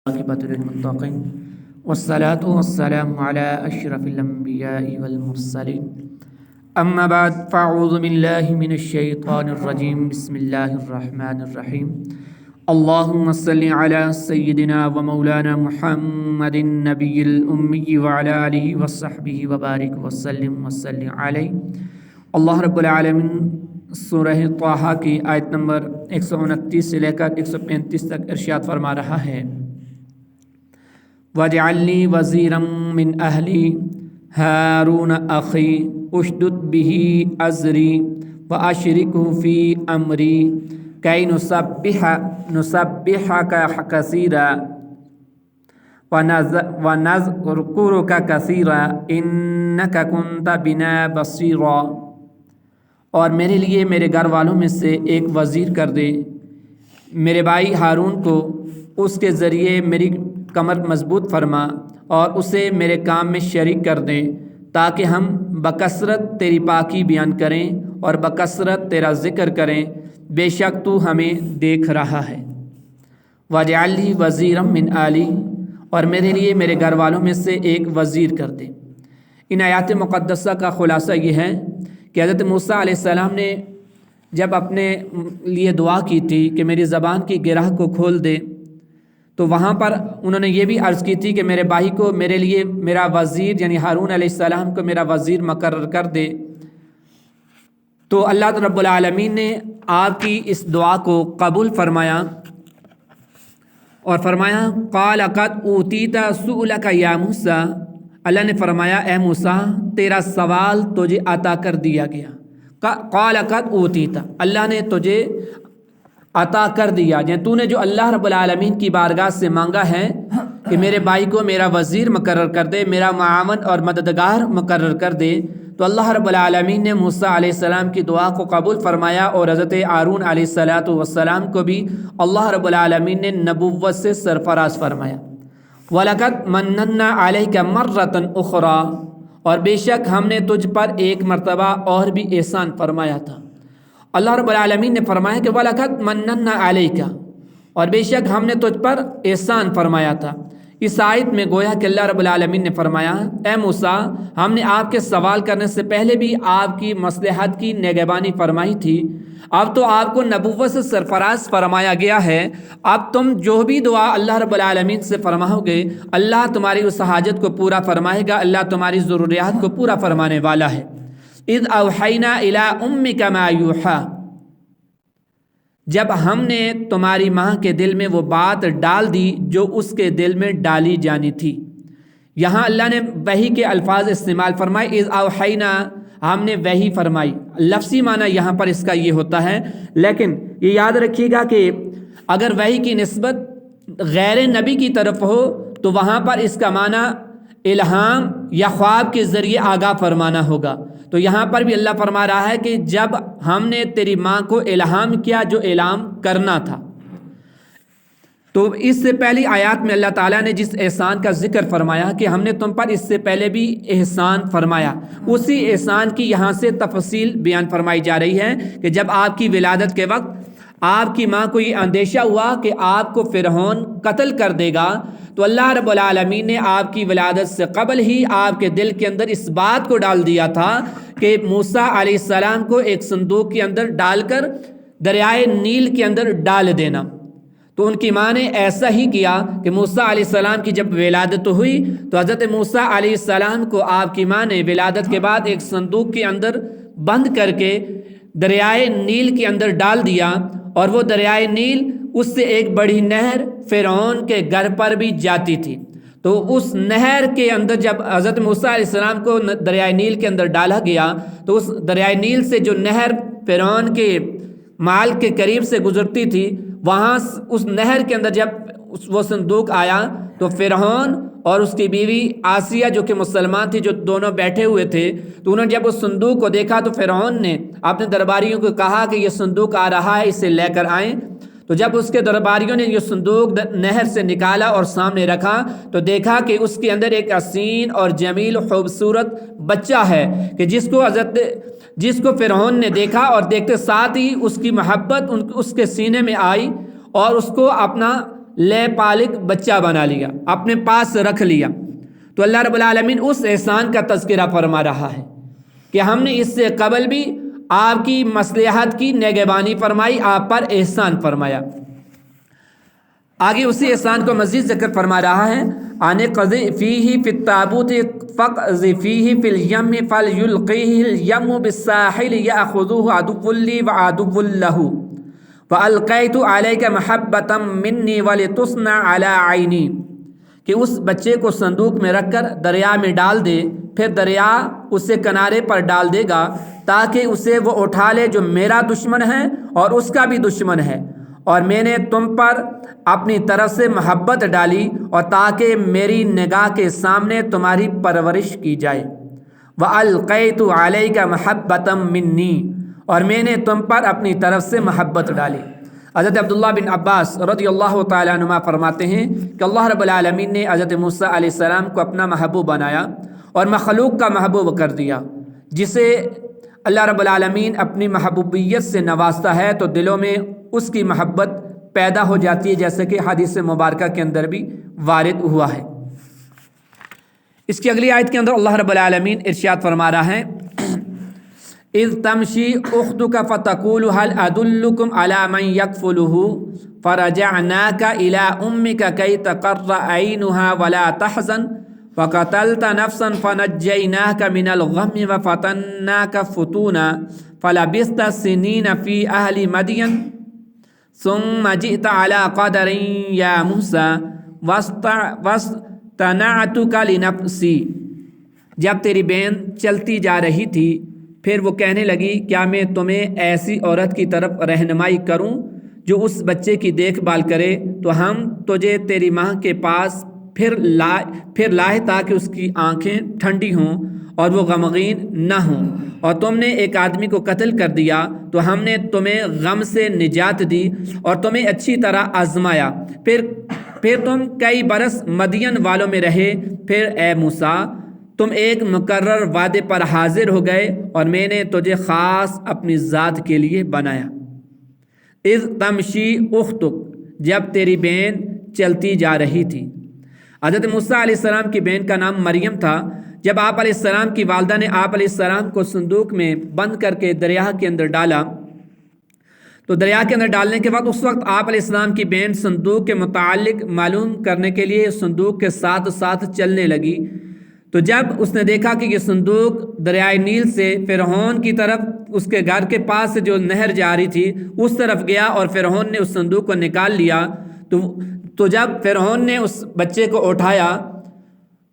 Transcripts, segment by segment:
عاقبۃ للمتقین والصلاة والسلام علی اشرف الانبیاء والمرسلین اما بعد فاعوذ باللہ من الشیطان الرجیم بسم اللہ الرحمن الرحیم اللہم صل علی سیدنا و مولانا محمد النبی الامی وعلی آلہ وصحبہ وبارک وسلم علیہ۔ اللہ رب العالمین سورہ طٰہٰ کی آیت نمبر 129 سے لے کر 135 تک ارشاد فرما رہا ہے، وَاجْعَلْ لِي وَزِيرًا مِّنْ أَهْلِي هَارُونَ أَخِي أُشْدُدْ بِهِ أَزْرِي وَأَشْرِكْهُ فِي أَمْرِي كَيْ نُسَبِّحَكَ كَثِيرًا وَنَذْكُرَكَ كَثِيرًا إِنَّكَ كُنتَ بِنَا بَصِيرًا۔ اور میرے لیے میرے گھر والوں میں سے ایک وزیر کر دے، میرے بھائی ہارون کو اس کے ذریعے میری کمر مضبوط فرما اور اسے میرے کام میں شریک کر دیں، تاکہ ہم بکثرت تیری پاکی بیان کریں اور بکثرت تیرا ذکر کریں، بے شک تو ہمیں دیکھ رہا ہے۔ وَاجْعَلْ لِي وَزِيرًا مِّنْ أَهْلِي، اور میرے لیے میرے گھر والوں میں سے ایک وزیر کر دے۔ ان آیات مقدسہ کا خلاصہ یہ ہے کہ حضرت موسیٰ علیہ السلام نے جب اپنے لیے دعا کی تھی کہ میری زبان کی گرہ کو کھول دے، تو وہاں پر انہوں نے یہ بھی عرض کی تھی کہ میرے بھائی کو میرے لیے میرا وزیر یعنی ہارون علیہ السلام کو میرا وزیر مقرر کر دے۔ تو اللہ رب العالمین نے آپ کی اس دعا کو قبول فرمایا اور فرمایا قَالَ قَدْ أُوتِيتَ سُؤْلَكَ يَا موسیٰ، اللہ نے فرمایا اے موسیٰ تیرا سوال تجھے عطا کر دیا گیا۔ قَالَ قَدْ أُوتِيتَ، اللہ نے تجھے عطا کر دیا، یعنی تو نے جو اللہ رب العالمین کی بارگاہ سے مانگا ہے کہ میرے بھائی کو میرا وزیر مقرر کر دے، میرا معاون اور مددگار مقرر کر دے، تو اللہ رب العالمین نے موسیٰ علیہ السلام کی دعا کو قبول فرمایا اور حضرت ہارون علیہ السلام کو بھی اللہ رب العالمین نے نبوت سے سرفراز فرمایا۔ وَلَقَدْ مَنَّنَّا عَلَيْكَ مَرَّةً أُخْرَىٰ، اور بے شک ہم نے تجھ پر ایک مرتبہ اور بھی احسان فرمایا تھا۔ اللہ رب العالمین نے فرمایا کہ وَلَقَدْ مَنَّنَّا عَلَيْكَ، اور بے شک ہم نے تجھ پر احسان فرمایا تھا۔ اس آیت میں گویا کہ اللہ رب العالمین نے فرمایا اے موسیٰ ہم نے آپ کے سوال کرنے سے پہلے بھی آپ کی مصلحت کی نگہبانی فرمائی تھی، اب تو آپ کو نبوت سے سرفراز فرمایا گیا ہے، اب تم جو بھی دعا اللہ رب العالمین سے فرماؤ گے اللہ تمہاری اس حاجت کو پورا فرمائے گا، اللہ تمہاری ضروریات کو پورا فرمانے والا ہے۔ اذ اوحینا الی امک ما یوحی، جب ہم نے تمہاری ماں کے دل میں وہ بات ڈال دی جو اس کے دل میں ڈالی جانی تھی۔ یہاں اللہ نے وحی کے الفاظ استعمال فرمائے، اذ اوحینا ہم نے وحی فرمائی، لفظی معنی یہاں پر اس کا یہ ہوتا ہے، لیکن یہ یاد رکھیے گا کہ اگر وحی کی نسبت غیر نبی کی طرف ہو تو وہاں پر اس کا معنی الہام یا خواب کے ذریعے آگاہ فرمانا ہوگا۔ تو یہاں پر بھی اللہ فرما رہا ہے کہ جب ہم نے تیری ماں کو الہام کیا جو اعلام کرنا تھا۔ تو اس سے پہلی آیات میں اللہ تعالیٰ نے جس احسان کا ذکر فرمایا کہ ہم نے تم پر اس سے پہلے بھی احسان فرمایا، اسی احسان کی یہاں سے تفصیل بیان فرمائی جا رہی ہے کہ جب آپ کی ولادت کے وقت آپ کی ماں کو یہ اندیشہ ہوا کہ آپ کو فرعون قتل کر دے گا، تو اللہ رب العالمین نے آپ کی ولادت سے قبل ہی آپ کے دل کے اندر اس بات کو ڈال دیا تھا کہ موسیٰ علیہ السلام کو ایک صندوق کے اندر ڈال کر دریائے نیل کے اندر ڈال دینا۔ تو ان کی ماں نے ایسا ہی کیا کہ موسیٰ علیہ السلام کی جب ولادت ہوئی تو حضرت موسیٰ علیہ السلام کو آپ کی ماں نے ولادت کے بعد ایک صندوق کے اندر بند کر کے دریائے نیل کے اندر ڈال دیا، اور وہ دریائے نیل اس سے ایک بڑی نہر فرعون کے گھر پر بھی جاتی تھی۔ تو اس نہر کے اندر جب حضرت موسیٰ علیہ السلام کو دریائے نیل کے اندر ڈالا گیا تو اس دریائے نیل سے جو نہر فرعون کے مال کے قریب سے گزرتی تھی، وہاں اس نہر کے اندر جب وہ صندوق آیا تو فرعون اور اس کی بیوی آسیہ جو کہ مسلمان تھی، جو دونوں بیٹھے ہوئے تھے، تو انہوں نے جب اس صندوق کو دیکھا تو فرعون نے اپنے درباریوں کو کہا کہ یہ صندوق آ رہا ہے، اسے لے کر آئیں۔ تو جب اس کے درباریوں نے یہ صندوق نہر سے نکالا اور سامنے رکھا تو دیکھا کہ اس کے اندر ایک حسین اور جمیل خوبصورت بچہ ہے کہ جس کو فرعون نے دیکھا اور دیکھتے ساتھ ہی اس کی محبت اس کے سینے میں آئی اور اس کو اپنا لے پالک بچہ بنا لیا، اپنے پاس رکھ لیا۔ تو اللہ رب العالمین اس احسان کا تذکرہ فرما رہا ہے کہ ہم نے اس سے قبل بھی آپ کی مصلحت کی نگہبانی فرمائی، آپ پر احسان فرمایا۔ آگے اسی احسان کو مزید ذکر فرما رہا ہے، آنے قذ فیہ فی التابوت فقذ فیہ فی الیم فلیلقیہ الیم بالساحل یأخذوہ عدو لی وعدو لہ وَأَلْقَيْتُ عَلَيْكَ مَحَبَّةً مِّنِّي وَلِتُصْنَعَ عَلَىٰ عَيْنِي، کہ اس بچے کو صندوق میں رکھ کر دریا میں ڈال دے، پھر دریا اسے کنارے پر ڈال دے گا تاکہ اسے وہ اٹھا لے جو میرا دشمن ہے اور اس کا بھی دشمن ہے، اور میں نے تم پر اپنی طرف سے محبت ڈالی اور تاکہ میری نگاہ کے سامنے تمہاری پرورش کی جائے۔ وَأَلْقَيْتُ عَلَيْكَ مَحَبَّةً مِّنِّي، اور میں نے تم پر اپنی طرف سے محبت ڈالی۔ حضرت عبداللہ بن عباس رضی اللہ تعالیٰ عنہما فرماتے ہیں کہ اللہ رب العالمین نے حضرت موسیٰ علیہ السلام کو اپنا محبوب بنایا اور مخلوق کا محبوب کر دیا۔ جسے اللہ رب العالمین اپنی محبوبیت سے نوازتا ہے تو دلوں میں اس کی محبت پیدا ہو جاتی ہے، جیسے کہ حدیث مبارکہ کے اندر بھی وارد ہوا ہے۔ اس کی اگلی آیت کے اندر اللہ رب العالمین ارشاد فرما رہا ہے، اذ تمشی اختک فتقول هل ادلکم علی من یکفلہ فرجعناک الی امک کی تقر عینها ولا تحزن وقتلت نفسا فنجیناک من الغم وفتناک فتونا فلبثت سنین فی اہل مدین ثم جئت علی قدر یا موسیٰ واصطنعتک لنفسی۔ جب تیری بہن چلتی جا رہی تھی پھر وہ کہنے لگی، کیا میں تمہیں ایسی عورت کی طرف رہنمائی کروں جو اس بچے کی دیکھ بھال کرے؟ تو ہم تجھے تیری ماں کے پاس پھر لائے تاکہ اس کی آنکھیں ٹھنڈی ہوں اور وہ غمگین نہ ہوں، اور تم نے ایک آدمی کو قتل کر دیا تو ہم نے تمہیں غم سے نجات دی اور تمہیں اچھی طرح آزمایا، پھر تم کئی برس مدین والوں میں رہے، پھر اے موسیٰ تم ایک مقرر وعدے پر حاضر ہو گئے اور میں نے تجھے خاص اپنی ذات کے لیے بنایا۔ اذ تمشی اختک، جب تیری بہن چلتی جا رہی تھی۔ حضرت موسیٰ علیہ السلام کی بہن کا نام مریم تھا۔ جب آپ علیہ السلام کی والدہ نے آپ علیہ السلام کو صندوق میں بند کر کے دریا کے اندر ڈالا تو دریا کے اندر ڈالنے کے بعد اس وقت آپ علیہ السلام کی بہن صندوق کے متعلق معلوم کرنے کے لیے صندوق کے ساتھ ساتھ چلنے لگی۔ تو جب اس نے دیکھا کہ یہ صندوق دریائے نیل سے فرعون کی طرف، اس کے گھر کے پاس سے جو نہر جا رہی تھی اس طرف گیا اور فرعون نے اس صندوق کو نکال لیا، تو جب فرعون نے اس بچے کو اٹھایا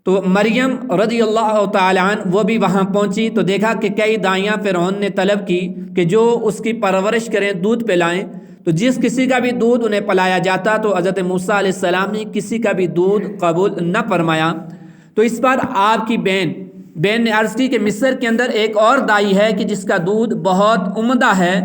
تو مریم رضی اللہ تعالیٰ عنہ وہ بھی وہاں پہنچی، تو دیکھا کہ کئی دائیاں فرعون نے طلب کی کہ جو اس کی پرورش کریں، دودھ پلائیں، تو جس کسی کا بھی دودھ انہیں پلایا جاتا تو حضرت موسیٰ علیہ السلام نے کسی کا بھی دودھ قبول نہ فرمایا۔ تو اس پر آپ کی بہن نے عرض کی کہ مصر کے اندر ایک اور دائی ہے کہ جس کا دودھ بہت عمدہ ہے،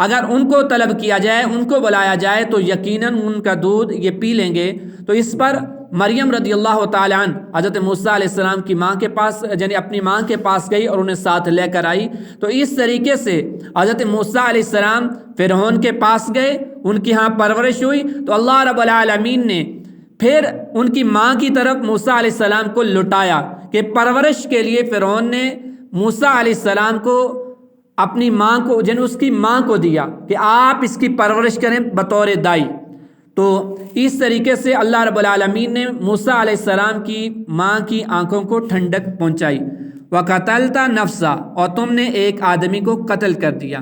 اگر ان کو طلب کیا جائے، ان کو بلایا جائے تو یقیناً ان کا دودھ یہ پی لیں گے۔ تو اس پر مریم رضی اللہ تعالیٰ عنہ حضرت موسیٰ علیہ السلام کی ماں کے پاس، یعنی اپنی ماں کے پاس گئی اور انہیں ساتھ لے کر آئی۔ تو اس طریقے سے حضرت موسیٰ علیہ السلام فرعون کے پاس گئے، ان کی ہاں پرورش ہوئی، تو اللہ رب العالمین نے پھر ان کی ماں کی طرف موسیٰ علیہ السلام کو لٹایا کہ پرورش کے لیے فرعون نے موسیٰ علیہ السلام کو اپنی ماں کو، یعنی اس کی ماں کو دیا کہ آپ اس کی پرورش کریں بطور دائی۔ تو اس طریقے سے اللہ رب العالمین نے موسیٰ علیہ السلام کی ماں کی آنکھوں کو ٹھنڈک پہنچائی۔ وَقَتَلْتَ نَفْسًا، اور تم نے ایک آدمی کو قتل کر دیا۔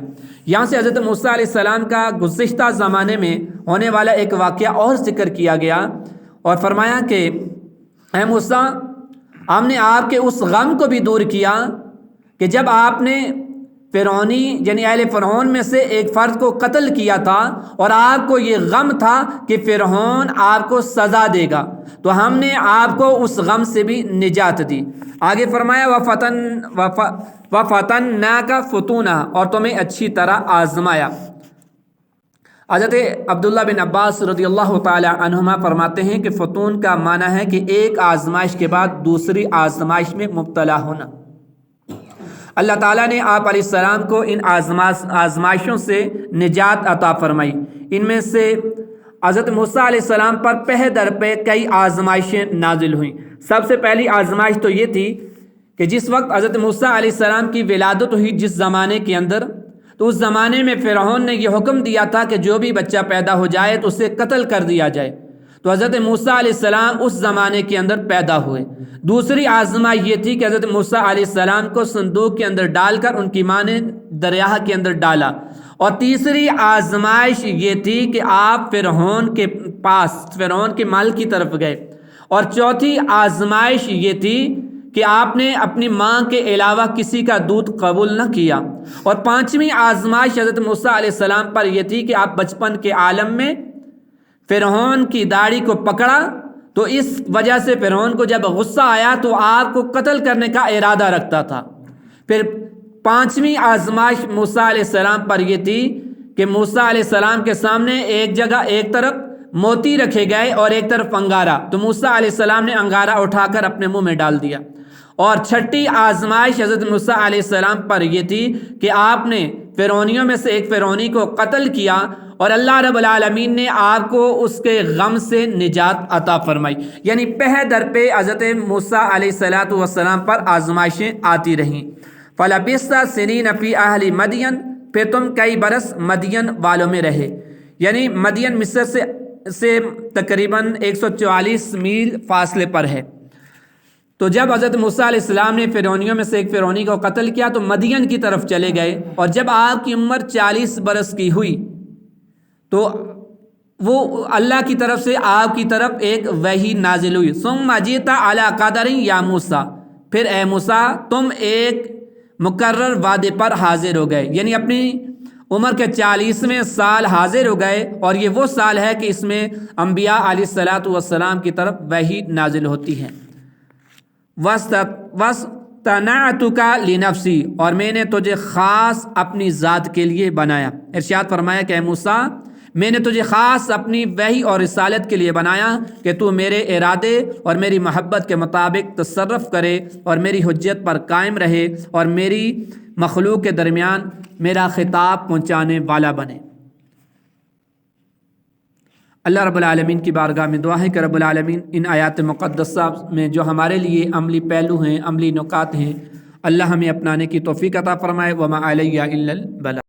یہاں سے حضرت موسیٰ علیہ السلام کا گزشتہ زمانے میں ہونے والا ایک واقعہ اور ذکر کیا گیا اور فرمایا کہ اے موسیٰ، ہم نے آپ کے اس غم کو بھی دور کیا کہ جب آپ نے فرعونی یعنی اہل فرعون میں سے ایک فرد کو قتل کیا تھا اور آپ کو یہ غم تھا کہ فرعون آپ کو سزا دے گا، تو ہم نے آپ کو اس غم سے بھی نجات دی۔ آگے فرمایا وَفَتَنَّاكَ فُتُونًا، اور تمہیں اچھی طرح آزمایا۔ حضرت عبداللہ بن عباس رضی اللہ تعالی عنہما فرماتے ہیں کہ فتون کا معنی ہے کہ ایک آزمائش کے بعد دوسری آزمائش میں مبتلا ہونا۔ اللہ تعالیٰ نے آپ علیہ السلام کو ان آزمائشوں سے نجات عطا فرمائی۔ ان میں سے حضرت موسیٰ علیہ السلام پر پہ در پہ کئی آزمائشیں نازل ہوئیں۔ سب سے پہلی آزمائش تو یہ تھی کہ جس وقت حضرت موسیٰ علیہ السلام کی ولادت ہوئی جس زمانے کے اندر، تو اس زمانے میں فرعون نے یہ حکم دیا تھا کہ جو بھی بچہ پیدا ہو جائے تو اسے قتل کر دیا جائے۔ تو حضرت موسیٰ علیہ السلام اس زمانے کے اندر پیدا ہوئے۔ دوسری آزمائش یہ تھی کہ حضرت موسیٰ علیہ السلام کو صندوق کے اندر ڈال کر ان کی ماں نے دریا کے اندر ڈالا۔ اور تیسری آزمائش یہ تھی کہ آپ فرعون کے پاس، فرعون کے مال کی طرف گئے۔ اور چوتھی آزمائش یہ تھی کہ آپ نے اپنی ماں کے علاوہ کسی کا دودھ قبول نہ کیا۔ اور پانچویں آزمائش حضرت موسیٰ علیہ السلام پر یہ تھی کہ آپ بچپن کے عالم میں فرعون کی داڑھی کو پکڑا، تو اس وجہ سے فرعون کو جب غصہ آیا تو آپ کو قتل کرنے کا ارادہ رکھتا تھا۔ پھر پانچویں آزمائش موسیٰ علیہ السلام پر یہ تھی کہ موسیٰ علیہ السلام کے سامنے ایک جگہ ایک طرف موتی رکھے گئے اور ایک طرف انگارہ، تو موسیٰ علیہ السلام نے انگارہ اٹھا کر اپنے منہ میں ڈال دیا۔ اور چھٹی آزمائش حضرت موسیٰ علیہ السلام پر یہ تھی کہ آپ نے فرعونیوں میں سے ایک فرعونی کو قتل کیا، اور اللہ رب العالمین نے آپ کو اس کے غم سے نجات عطا فرمائی۔ یعنی پہ در پہ حضرت موسیٰ علیہ السلام پر آزمائشیں آتی رہیں۔ فَلَبِثْتَ سِنِينَ فِي أَهْلِ مَدْيَنَ، پھر تم کئی برس مدین والوں میں رہے۔ یعنی مدین مصر سے تقریباً 144 میل فاصلے پر ہے۔ تو جب حضرت موسیٰ علیہ السلام نے فرعونیوں میں سے ایک فرعونی کو قتل کیا تو مدین کی طرف چلے گئے، اور جب آپ کی عمر 40 برس کی ہوئی تو وہ اللہ کی طرف سے آپ کی طرف ایک وحی نازل ہوئی۔ ثم جئت علی قدر یا موسیٰ، پھر اے موسیٰ تم ایک مقرر وعدے پر حاضر ہو گئے، یعنی اپنی عمر کے 40ویں سال حاضر ہو گئے، اور یہ وہ سال ہے کہ اس میں انبیاء علیہ السلام کی طرف وحی نازل ہوتی ہے۔ وَاسْتَنَعْتُكَ لِنَفْسِي، اور میں نے تجھے خاص اپنی ذات کے لیے بنایا۔ ارشاد فرمایا کہ اے موسیٰ میں نے تجھے خاص اپنی وحی اور رسالت کے لیے بنایا کہ تو میرے ارادے اور میری محبت کے مطابق تصرف کرے اور میری حجت پر قائم رہے اور میری مخلوق کے درمیان میرا خطاب پہنچانے والا بنے۔ اللہ رب العالمین کی بارگاہ میں دعا ہے کہ رب العالمین ان آیات مقدسہ میں جو ہمارے لیے عملی پہلو ہیں، عملی نکات ہیں، اللہ ہمیں اپنانے کی توفیق عطا فرمائے۔ وما علیہ الا البلاغ۔